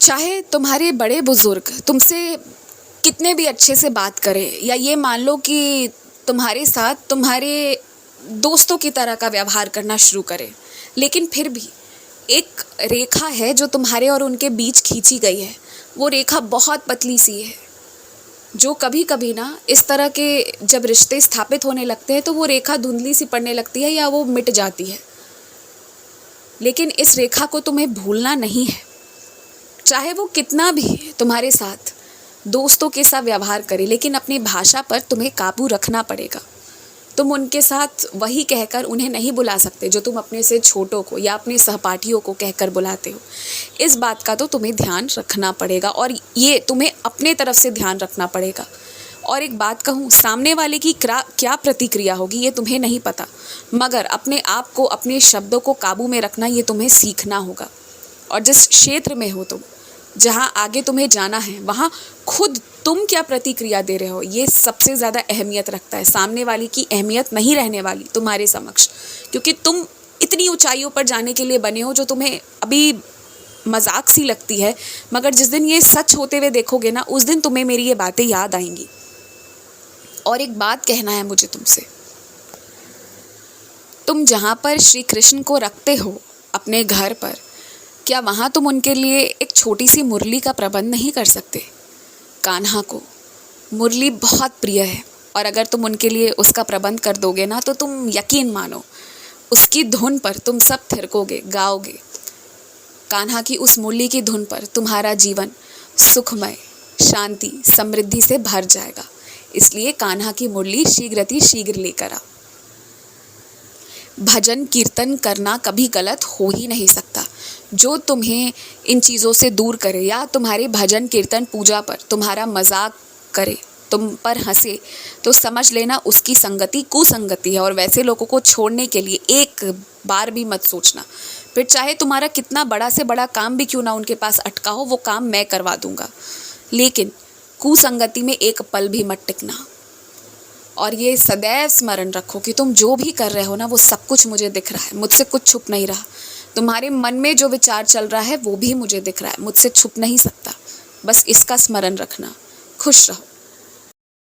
चाहे तुम्हारे बड़े बुजुर्ग तुमसे कितने भी अच्छे से बात करें, या ये मान लो कि तुम्हारे साथ तुम्हारे दोस्तों की तरह का व्यवहार करना शुरू करें, लेकिन फिर भी एक रेखा है जो तुम्हारे और उनके बीच खींची गई है। वो रेखा बहुत पतली सी है, जो कभी कभी ना इस तरह के जब रिश्ते स्थापित होने लगते हैं तो वो रेखा धुंधली सी पड़ने लगती है या वो मिट जाती है। लेकिन इस रेखा को तुम्हें भूलना नहीं है। चाहे वो कितना भी तुम्हारे साथ दोस्तों के साथ व्यवहार करे, लेकिन अपनी भाषा पर तुम्हें काबू रखना पड़ेगा। तुम उनके साथ वही कहकर उन्हें नहीं बुला सकते जो तुम अपने से छोटों को या अपने सहपाठियों को कहकर बुलाते हो। इस बात का तो तुम्हें ध्यान रखना पड़ेगा, और ये तुम्हें अपने तरफ से ध्यान रखना पड़ेगा। और एक बात कहूँ, सामने वाले की क्या प्रतिक्रिया होगी ये तुम्हें नहीं पता, मगर अपने आप को, अपने शब्दों को काबू में रखना ये तुम्हें सीखना होगा। और जिस क्षेत्र में हो तुम, जहाँ आगे तुम्हें जाना है, वहाँ खुद तुम क्या प्रतिक्रिया दे रहे हो ये सबसे ज़्यादा अहमियत रखता है। सामने वाली की अहमियत नहीं रहने वाली तुम्हारे समक्ष, क्योंकि तुम इतनी ऊंचाइयों पर जाने के लिए बने हो जो तुम्हें अभी मजाक सी लगती है, मगर जिस दिन ये सच होते हुए देखोगे ना, उस दिन तुम्हें मेरी ये बातें याद आएंगी। और एक बात कहना है मुझे तुमसे, तुम जहाँ पर श्री कृष्ण को रखते हो अपने घर पर, क्या वहाँ तुम उनके लिए एक छोटी सी मुरली का प्रबंध नहीं कर सकते? कान्हा को मुरली बहुत प्रिय है, और अगर तुम उनके लिए उसका प्रबंध कर दोगे ना, तो तुम यकीन मानो उसकी धुन पर तुम सब थिरकोगे, गाओगे। कान्हा की उस मुरली की धुन पर तुम्हारा जीवन सुखमय, शांति, समृद्धि से भर जाएगा। इसलिए कान्हा की मुरली शीघ्र शीघ्र लेकर आ। भजन कीर्तन करना कभी गलत हो ही नहीं सकता। जो तुम्हें इन चीज़ों से दूर करे, या तुम्हारे भजन कीर्तन पूजा पर तुम्हारा मजाक करे, तुम पर हंसे, तो समझ लेना उसकी संगति कुसंगति है। और वैसे लोगों को छोड़ने के लिए एक बार भी मत सोचना। फिर चाहे तुम्हारा कितना बड़ा से बड़ा काम भी क्यों ना उनके पास अटका हो, वो काम मैं करवा दूंगा, लेकिन कुसंगति में एक पल भी मत टिकना। और ये सदैव स्मरण रखो कि तुम जो भी कर रहे हो ना, वो सब कुछ मुझे दिख रहा है, मुझसे कुछ छुप नहीं रहा। तुम्हारे मन में जो विचार चल रहा है वो भी मुझे दिख रहा है, मुझसे छुप नहीं सकता। बस इसका स्मरण रखना। खुश रहो।